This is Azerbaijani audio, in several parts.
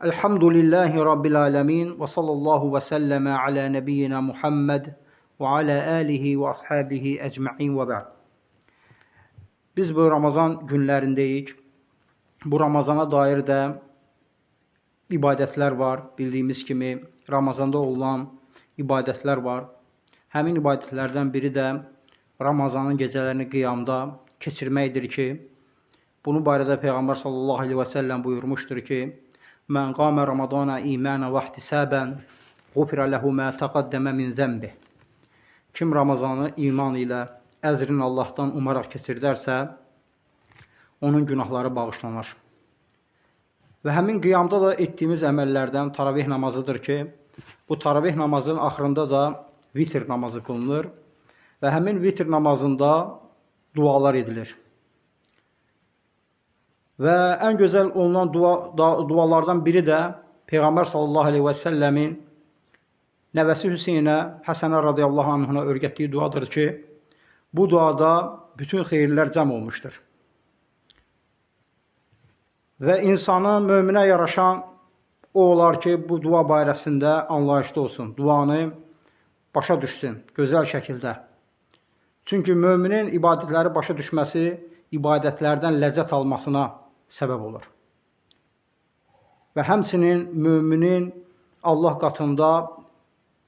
Elhamdülillahi Rabbil alemin ve sallallahu ve selleme ala nebiyyina Muhammed ve ala alihi ve ashabihi ecma'in ve ba'd. Biz bu Ramazan günlərindəyik. Bu Ramazana dair də ibadətlər var. Bildiyimiz kimi Ramazanda olan ibadətlər var. Həmin ibadətlərdən biri də Ramazanın gecələrini qiyamda keçirməkdir ki, bunu barədə Peyğəmbər sallallahu aleyhi və səlləm buyurmuşdur ki, Mən qamə Ramadana imanə və ihtisabən qufirə ləhu mə təqaddəmə min zəmbih. Kim Ramazanı iman ilə əzrin Allahdan umaraq keçirdərsə, onun günahları bağışlanır. Və həmin qiyamda da etdiyimiz əməllərdən taravih namazıdır ki, bu taravih namazının axırında da vitr namazı qılınır və həmin vitr namazında dualar edilir. Və ən gözəl olunan dualardan biri də Peyğəmbər sallallahu aleyhi və səlləmin nəvəsi Hüseynə, Həsənə radiyallahu anhına öyrətdiyi duadır ki, bu duada bütün xeyirlər cəm olmuşdur. Və insanın möminə yaraşan o olar ki, bu dua barəsində anlayışlı olsun, duanı başa düşsün, gözəl şəkildə. Çünki möminin ibadətləri başa düşməsi, ibadətlərdən ləzzət almasına səbəb olur. Və həmçinin müminin Allah qatında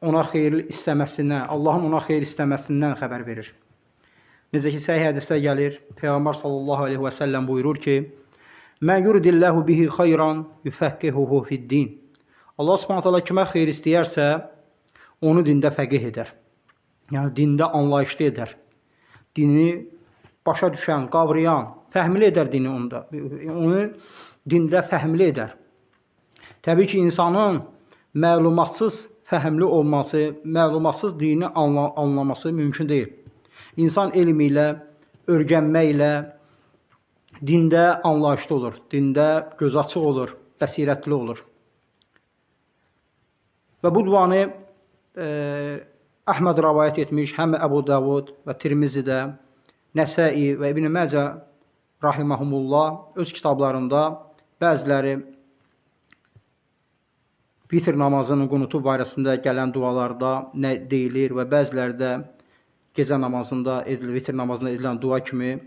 ona xeyir istəməsindən, Allahın ona xeyir istəməsindən xəbər verir. Necə ki, səhih hədisdə gəlir, Peyğəmbər sallallahu aleyhi və səlləm buyurur ki, Mən yuridilləhu bihi xayran yüfəqqihuhu fiddin. Allah subhanət hala kimə xeyir istəyərsə, onu dində fəqih edər. Yəni, dində anlayışlı edər. Dini başa düşən, qavrayan, fəhmli edər dini onda. Onu dində fəhmli edər. Təbii ki, insanın məlumatsız fəhmli olması, məlumatsız dini anlaması mümkün deyil. İnsan elm ilə, öyrənməklə dində anlayışlı olur, dində göz açıq olur, bəsirətli olur. Və bu duanı Əhməd rəvayət etmiş, həm Əbu Davud və Tirmizidə, Nəsai və İbn Məcə rahiməhumullah öz kitablarında bəziləri vitr namazının qunutu barəsində gələn dualarda nə deyilir və bəziləri də gecə namazında edilir, vitr namazında edilən dua kimi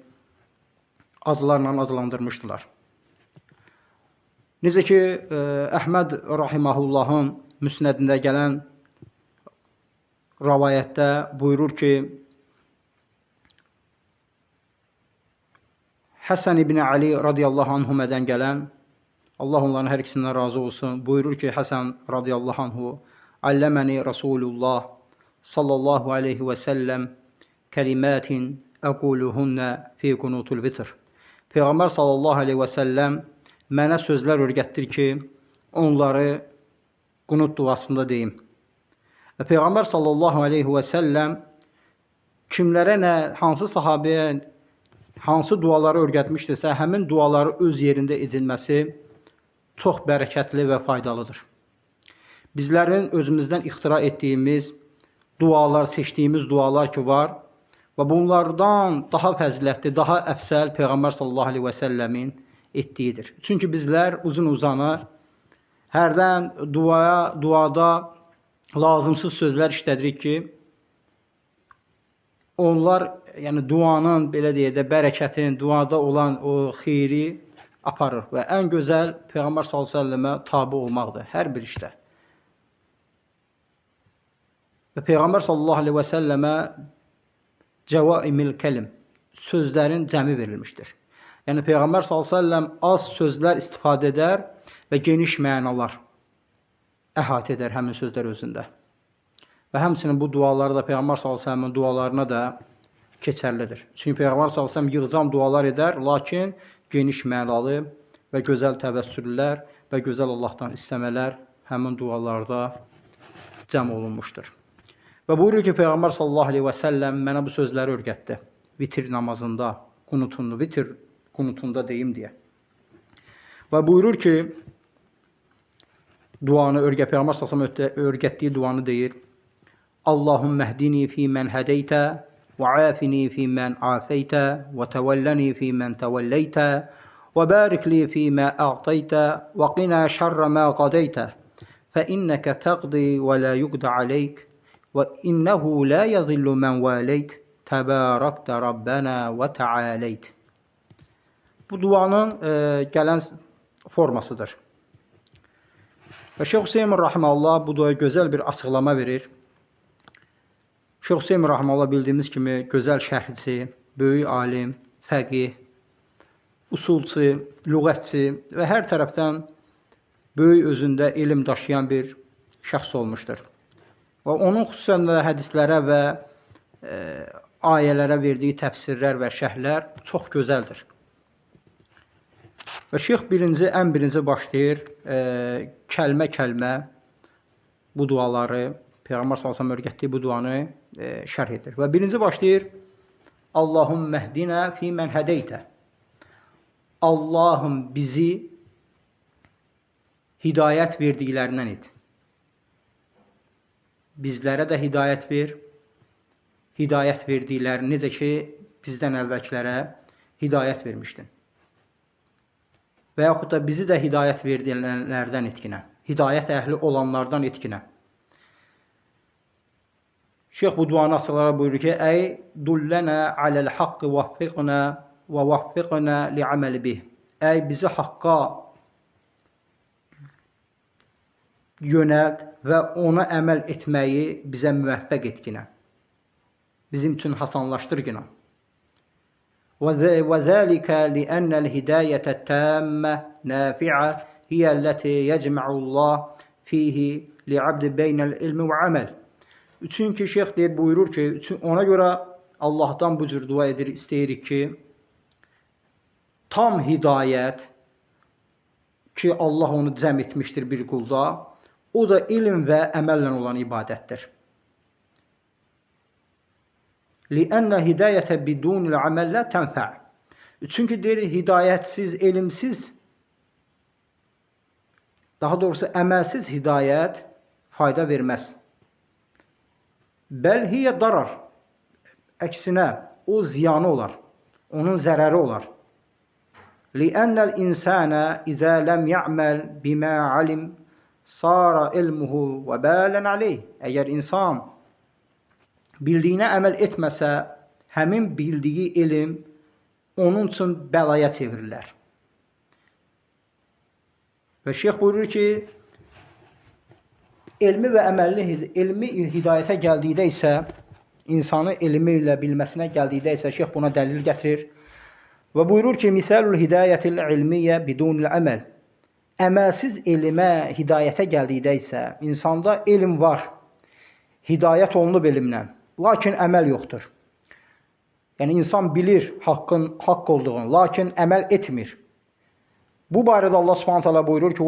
adlarla adlandırmışdılar. Necə ki, Əhməd rahiməhullahın müsnədində gələn rəvayətdə buyurur ki, Həsən ibn Ali radiyallahu anhumədən gələn, Allah onların hər ikisindən razı olsun, buyurur ki, Həsən radiyallahu anhu, Alləməni Rasulullah sallallahu aleyhi və səlləm kəlimətin əquluhunnə fi qunutul vitr. Peyğəmbər sallallahu aleyhi və səlləm mənə sözlər öyrətdir ki, onları qunut duasında deyim. Və Peyğəmbər sallallahu aleyhi və səlləm kimlərə nə, hansı sahabəyə hansı duaları öyrətmişdirsə, həmin duaları öz yerində edilməsi çox bərəkətli və faydalıdır. Bizlərin özümüzdən ixtira etdiyimiz dualar, seçdiyimiz dualar ki var və bunlardan daha fəzilətli, daha əfsəl Peyğəmbər sallallahu aleyhi və səlləmin etdiyidir. Çünki bizlər uzun-uzana hərdən duada lazımsız sözlər işlədirik ki, onlar, yəni duanın, belə deyək də, bərəkətin, duada olan o xeyri aparır və ən gözəl Peyğəmbər s.ə.və tabi olmaqdır hər bir işdə. Və Peyğəmbər s.ə.və cəvaimil kəlim, sözlərin cəmi verilmişdir. Yəni Peyğəmbər s.ə.v az sözlər istifadə edər və geniş mənalar əhatə edər həmin sözlər özündə. Və həmçinin bu duaları da Peyğəmbər s.ə.v-in dualarına da keçərlidir. Çünki Peyğəmbər s.ə.v yığcam dualar edər, lakin geniş mənalı və gözəl təvəssüllər və gözəl Allahdan istəmələr həmin dualarda cəm olunmuşdur. Və buyurur ki, Peyğəmbər s.ə.v mənə bu sözləri öyrətdi. Vitr namazında, vitr qunutunda deyim deyə. Və buyurur ki, duanı Peyğəmbər s.ə.v öyrətdiyi duanı deyir. Allahümme hdini fi men hedeyte ve afini fi men afeyte ve tevelleni fi men tevelleyte وبارك لي فيما أعطيت وقنا شر ما قضيت فإنك تقضي ولا يقضى عليك وإنه لا يذل من واليت تباركت ربنا وتعاليت. Bu duanın gələn formasıdır. Və Şeyx Hüseyn Rahiməhullah bu duaya gözəl bir açıqlama verir. Şeyx Hüseyn Rahiməhullah bildiyimiz kimi gözəl şərhçi, böyük alim, fəqih, usulçu, lüğətçi və hər tərəfdən böyük özündə elm daşıyan bir şəxs olmuşdur. Və onun xüsusən də hədislərə və ayələrə verdiyi təfsirlər və şərhlər çox gözəldir. Və şeyx ən birinci başlayır kəlmə-kəlmə bu duaları, Peyğəmbər sallallahu öyrətdiyi bu duanı şərh edir. Və birinci başlayır Allahümme hdina fi men hedeyte. Allahım bizi hidayət verdiklərindən et. Bizlərə də hidayət ver. Hidayət verdikləri necə ki bizdən əvvəlkilərə hidayət vermişdin. Və yaxud da bizi də hidayət verdiklərdən etkinə. Hidayət əhli olanlardan etkinə. Şeyx bu duanı açıqlara buyurur ki, Ey dullənə aləl haqqı vaffiqnə və vaffiqnə li'aməli bih. Ey bizi haqqa yönəld və ona əməl etməyi bizə müvəffəq etkinə. Bizim üçün hasanlaşdırgınə. وذلك لأن الهداية التامة نافعة هي التي يجمع الله فيه لعبد بين العلم وعمل. Çünki şeyx buyurur ki, ona görə Allahdan bu cür dua edir, istəyirik ki, tam hidayət ki Allah onu cəm etmişdir bir qulda, o da ilm və əməllə olan ibadətdir. لِأَنَّ هِدَايَةَ بِدُونِ الْعَمَلْ لَا تَنْفَعُ. Çünki deyir, hidayətsiz, elmsiz, daha doğrusu əməlsiz hidayət fayda verməz. Bəl hiyə darar. Əksinə, o ziyanı olar, onun zərəri olar. لِأَنَّ الْإِنسَانَ إِذَا لَمْ يَعْمَلْ بِمَا عَلِمْ صَارَ إِلْمُهُ وَبَالًا عَلَيْهِ. Əgər insan bildiyinə əməl etməsə, həmin bildiyi elm onun üçün bəlaya çevirirlər. Və şeyx buyurur ki, elmi və əməlli, elmi hidayətə gəldikdə isə, insanı elmi ilə bilməsinə gəldikdə isə şeyx buna dəlil gətirir. Və buyurur ki, misalul hidayətil ilmiyyə bidunil əməl. Əməlsiz elmə, hidayətə gəldikdə isə, insanda elm var, hidayət olunub elmlə, lakin əməl yoxdur. Yəni, insan bilir haqqın haqq olduğunu, lakin əməl etmir. Bu barədə Allah Subhanahu taala buyurur ki,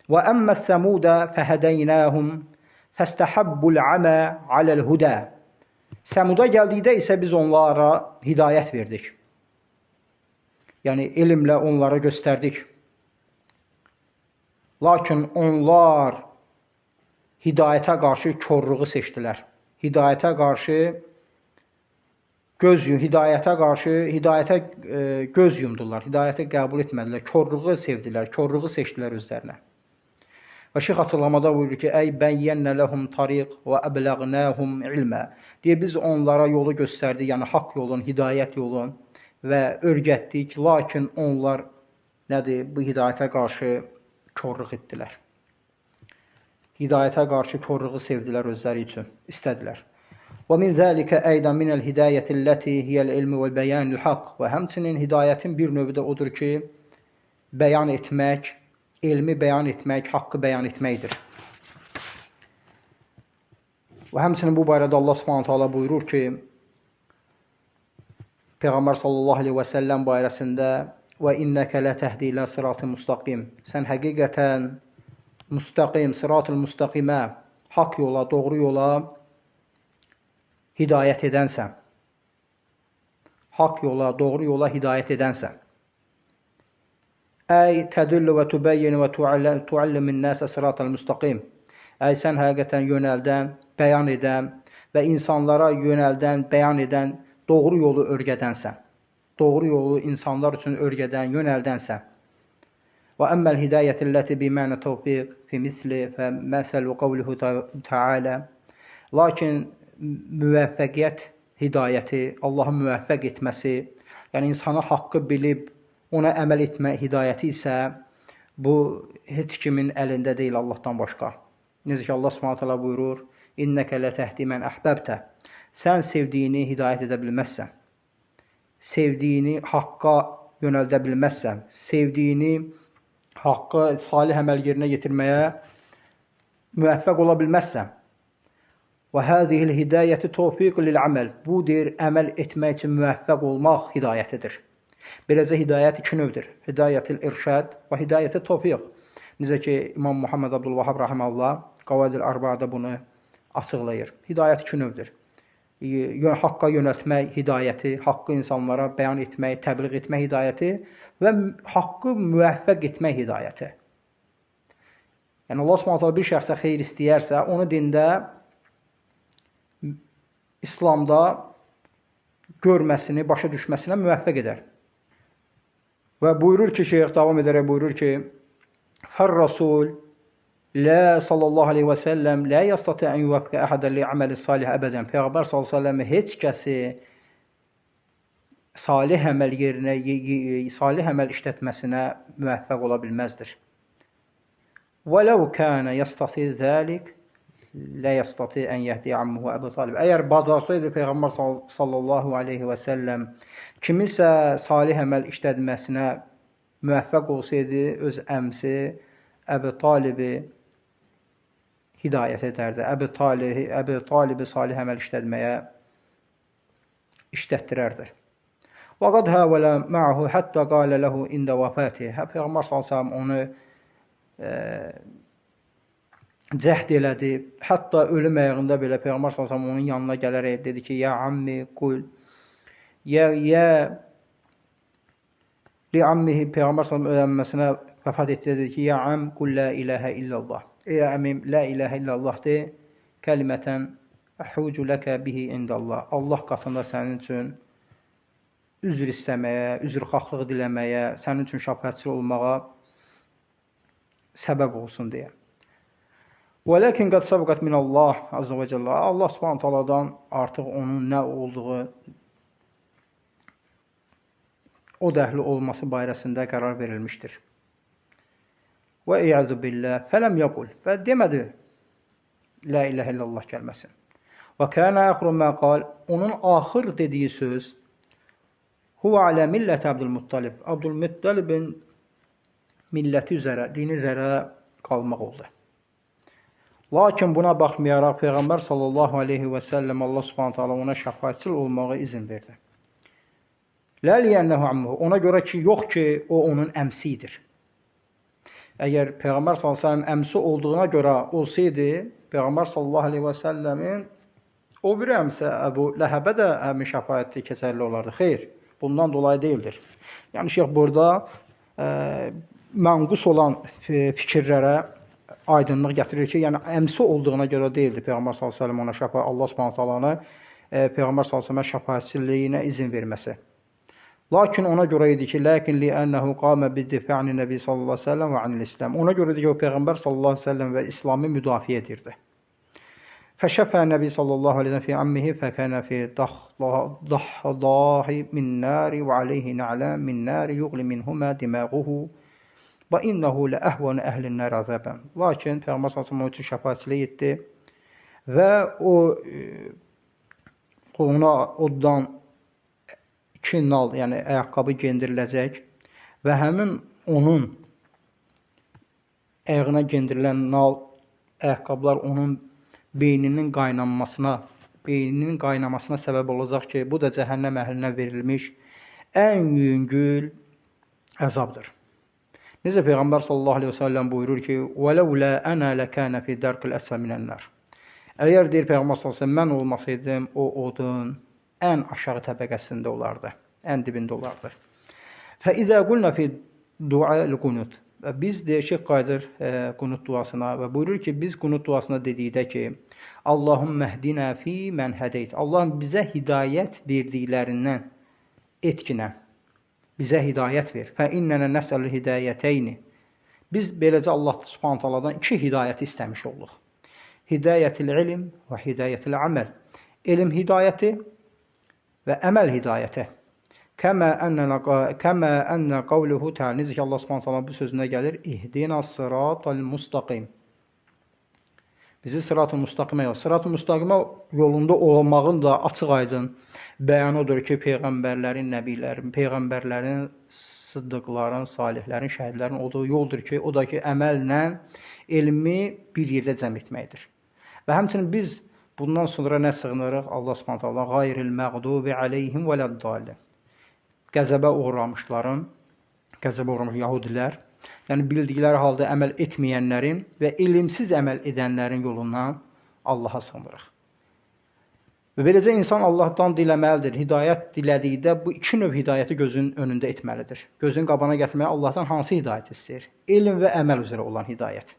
وَأَمَّا الثَّمُودَ فَهَدَيْنَاهُمْ فَاسْتَحَبُّ الْعَمَى عَلَى الْهُدَى. Səmuda gəldikdə isə biz onlara hidayət verdik. Yəni, elmlə onlara göstərdik. Lakin onlar hidayətə qarşı körlüğü seçdilər. Hidayətə qarşı hidayətə göz yumdular. Hidayəti qəbul etmədilər. Körlüğü sevdilər. Körlüğü seçdilər özlərinə. Və şeyx açıqlamada buyurur ki, Ey bəyyənnə ləhum tariq və əbləğnəhum ilmə. Deyə biz onlara yolu göstərdik, yəni haqq yolun, hidayət yolun və öyrətdik. Lakin onlar nədir? Bu hidayətə qarşı körlük etdilər. Hidayətə qarşı körlüğü sevdilər özləri üçün, istədilər. Və min zəlikə əydən minəl hidayətilləti hiyəl ilmi və bəyanil haqq. Və həmçinin hidayətin bir növü də odur ki, bəyan etmək, elmi bəyan etmək, haqqı bəyan etməkdir. Və həmçinin bu barədə Allah Subhanahu taala buyurur ki, Peyğəmbər sallallahu əleyhi və səlləm barəsində və innəkə lətəhdi ilə sıratı müstəqim. Sən həqiqətən müstəqim, sıratı müstəqimə, haqq yola, doğru yola hidayət edənsən. Haqq yola, doğru yola hidayət edənsən. Əy tədillu və tübəyyin və tuallimin nəsə sıratal müstəqim. Əy sən həqiqətən yönəldən, bəyan edən və insanlara yönəldən, bəyan edən doğru yolu öyrədənsən. doğru yolu insanlar üçün örgədən, yönəldənsə. Və əmməl hidayətəlləti bimənə tövfiq fi misli fə məsəlu qavluhu təalə. Lakin müvəffəqiyyət hidayəti, Allahın müvəffəq etməsi, yəni insana haqqı bilib ona əməl etmə hidayəti isə bu heç kimin əlində deyil Allahdan başqa. Necə ki Allah Subhanahu taala buyurur: "İnnəkə lətəhdi mən əhbəbtə." Sən sevdiyini hidayət edə bilməzsən. Sevdiyini haqqa yönəldə bilməzsən. Sevdiyini haqqı salih əməl yerinə yetirməyə müvəffəq ola bilməzsən. Və hədihil hidayəti tövfiq lil-əməl. Bu deyir, əməl etmək üçün müvəffəq olmaq hidayətidir. Beləcə hidayət iki növdür. Hidayətil irşad və hidayəti tövfiq. Necə ki İmam Muhammed Abdülvahhab rahimehullah Qavaidil Arba'da bunu açıqlayır. Hidayət iki növdür. Haqqa yönəltmək hidayəti, haqqı insanlara bəyan etmək, təbliğ etmək hidayəti və haqqı müvəffəq etmək hidayəti. Yəni Allah Subhanahu taala bir şəxsə xeyir istəyərsə, onu dində, İslamda görməsini, başa düşməsinə müvəffəq edər. Və buyurur ki, şeyx davam edərək buyurur ki: "Fər-Rasul la sallallahu aleyhi və səlləm la yastati an yuvaffiqa ahadan li amali salih abadan." Peyğəmbər sallallahu əleyhi və səlləm heç kəsi salih əməl yerinə, salih əməl işlətməsinə müvəffəq ola bilməzdir. "Vələv kana yastati zalik la yastati an yahdi ammuhu Əbu Talib." Əgər bacarsaydı Peyğəmbər sallallahu aleyhi və səlləm kimisə salih əməl işlətməsinə müvəffəq olsaydı, öz əmsi Əbu Talibi hidayət edərdi. Əbu Talibi salih əməl işlətdirərdi. Və qad havələ ma'ahu hatta qala lahu ində vəfatih. Peyğəmbər sallallahu əleyhi və səlləm onu cəhd elədi. Hətta ölüm ayağında belə Peyğəmbər sallallahu əleyhi və səlləm onun yanına gələrək dedi ki: "Ya ammi qul." Ya li ammihi Peyğəmbər sallallahu əleyhi və səlləm ölməsinə vəfat etdi, dedi ki: "Ya am qul la ilahə illallah." Ey əmim, la ilahə illallah de, kəlimətən əhucu ləkə bihi indəllah. Allah qatında sənin üçün üzr istəməyə, üzrxahlıq diləməyə, sənin üçün şəfaətçi olmağa səbəb olsun deyə. Və lakin qad səbəqət minəllah azza və cəllə. Allah Subhanahu taaladan artıq onun nə olduğu, o dəhli olması barəsində qərar verilmişdir. Və iyəzu billah fələm yəqul. Və demədi la ilahə illallah kəlməsi. Və kənə əxru mə qal. Onun axır dediyi söz huvə alə millət Abdülmuttalib. Abdülmuttalibin milləti üzərə, dini üzərə qalmaq oldu. Lakin buna baxmayaraq Peyğəmbər sallallahu aleyhi və səlləm Allah subhanahu taala ona şəfaətçil olmağa izin verdi. Lə liyənnəhu ammuhu. Ona görə ki, yox ki, o onun əmsidir. Əgər Peyğəmbər sallallahu aleyhi və səlləm əmsi olduğuna görə olsaydı, Peyğəmbər sallallahu aleyhi və səlləmin o bir əmsə Əbu Ləhəbə də həmin şəfaəti keçərli olardı. Xeyr, bundan dolayı deyildir. Yəni şeyx burada mənqus olan fikirlərə aydınlıq gətirir ki, yəni əmsi olduğuna görə deyildi Peyğəmbər sallallahu əleyhi və səlləm ona Allah Subhanahu taalanı Peyğəmbər sallallahu əleyhi və səlləm şəfaətçiliyinə izin verməsi. Lakin ona görə idi ki, lakin li annahu qama bid-difa'ni Nəbi sallallahu əleyhi və səlləm və anil İslam. Ona görə idi ki, o Peyğəmbər sallallahu əleyhi və səlləm və İslamı müdafiə edirdi. Fəşəfə Nəbi sallallahu əleyhi və səlləm fi ammihi fəkənə fi dahdahi min nari və aleyhi na'lan min nari yughli minhuma dimaguhu və innehu la ahvanu əhlin nar azaban. Lakin Peyğəmbər sallallahu əleyhi və səlləm üçün şəfaətçilik etdi və ona oddan 2 nal, yəni ayaqqabı geyindiriləcək və həmin onun ayağına geyindirilən nal ayaqqabılar onun beyninin qaynamasına səbəb olacaq ki, bu da cəhənnəm əhlinə verilmiş ən yüngül əzabdır. Necə Peyğəmbər sallallahu aleyhi və səlləm buyurur ki: "Vələulə ənə ləkənə fi dərkil əsfəl minən-nar." Əgər deyir Peyğəmbər sallallahu aleyhi və səlləm mən olmasaydım, o odun ən aşağı təbəqəsində olardı, ən dibində olardı. Fəizə qulna fi dua'l qunut. Biz deyək qayıdır qunut duasına və buyurur ki, biz qunut duasına dedikdə ki, Allahümmə hdinə fi mən hədeyt. Allahım bizə hidayət verdiklərindən etkinə. bizə hidayət ver. Fə innənə nəsəlül hidayətəyni. Biz beləcə Allah Subhanahu taaladan iki hidayəti istəmiş olduq. Hidayətil ilm və hidayətil əməl. Elm hidayəti və əməl hidayəti. Kəmə ənə qavluhu təala. Necə ki Allah Subhanahu taala bu sözündə gəlir: İhdinas sıratal mustaqim. Bizi sırat-ı müstaqimə yol. Sırat-ı müstaqimə yolunda olmağın da açıq-aydın bəyanı odur ki, peyğəmbərlərin, nəbilərin, peyğəmbərlərin, sıddıqların, salihlərin, şəhidlərin olduğu yoldur ki, o da ki, əməllə elmi bir yerdə cəm etməkdir. Və həmçinin biz bundan sonra nə sığınırıq? Allah Subhanahu taala qayril məğdubi aleyhim vələddallin. Qəzəbə uğramışların, qəzəbə uğramış yahudilər, yəni bildikləri halda əməl etməyənlərin və elmsiz əməl edənlərin yolundan Allaha sığınırıq. Və beləcə insan Allahdan diləməlidir. Hidayət dilədikdə bu iki növ hidayəti gözün önündə etməlidir. Gözün qabağına gətirməyə Allahdan hansı hidayət istəyir? Elm və əməl üzrə olan hidayət.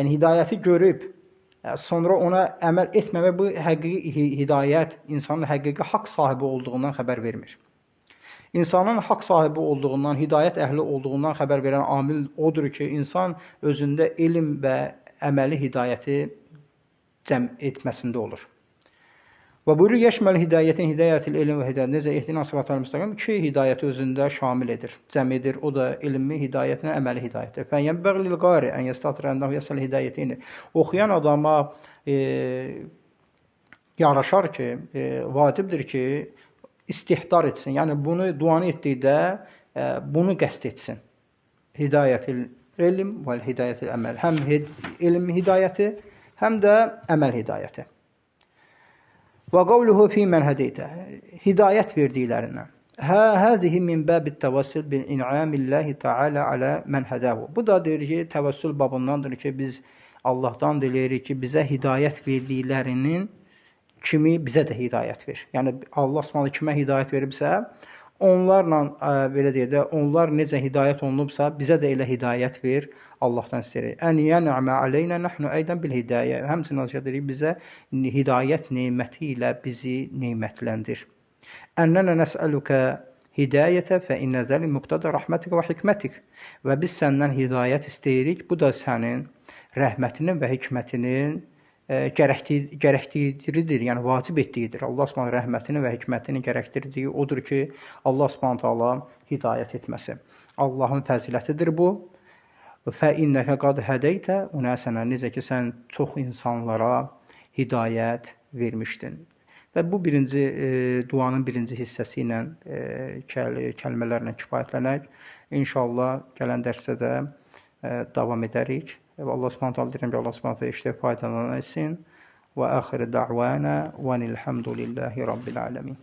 Yəni hidayəti görüb, sonra ona əməl etməmək bu həqiqi hidayət insanın həqiqi haqq sahibi olduğundan xəbər vermir. İnsanın haqq sahibi olduğundan, hidayət əhli olduğundan xəbər verən amil odur ki, insan özündə elm və əməli hidayəti cəm etməsində olur. Və buyurur, yeşməl hidayətin hidayətil elm və hidayət. Necə ehdina sıratal müstəqim iki hidayəti özündə şamil edir, cəm edir. O da elmi hidayətinə, əməli hidayətdir. Fəyyənbəğlil qari ən yəstatır ənəhu yəsəl hidayətini. Oxuyan adama yaraşar ki, vacibdir ki, istihdar etsin. Yəni bunu duanı etdikdə bunu qəsd etsin. Hidayətil elm və hidayətil əməl. Həm elm hidayəti, həm də əməl hidayəti. Və qavluhu fi mən hədeytə. Hidayət verdiklərindən. Həzihi min bəbit təvəssül bil in'amillahi ta'ala alə mən hədəhu. Bu da deyir ki, təvəssül babındandır ki, biz Allahdan diləyirik ki, bizə hidayət verdiklərinin kimi bizə də hidayət ver. Yəni Allah Subhanahu kimə hidayət veribsə, onlarla belə deyək də, onlar necə hidayət olunubsa, bizə də elə hidayət ver. Allahdan istəyirik. Ən yən'amə aleynə nəhnu əydən bil hidayə. Həmçinin deyir bizə hidayət neməti ilə bizi nemətləndir. Ənnənə nəsəlükə hidayətə fə innə zəli muqtada rəhmətikə və hikmətik. Və biz səndən hidayət istəyirik. Bu da sənin rəhmətinin və hikmətinin gərəkdiridir, yəni vacib etdiyidir. Allah Subhanahu rəhmətini və hikmətini gərəkdirdiyi odur ki, Allah Subhanahu taala hidayət etməsi. Allahın fəzilətidir bu. Fə innəkə qad hədəytə unəsənə. Necə ki, sən çox insanlara hidayət vermişdin. Və bu birinci duanın birinci hissəsi ilə kəlmələrlə kifayətlənək. İnşallah gələn dərsdə də davam edərik. Və Allah Subhanahu taala deyirəm ki, Allah Subhanahu taala işdə faydalanasın. Və axir da'vana və elhamdülillahi rabbil alamin.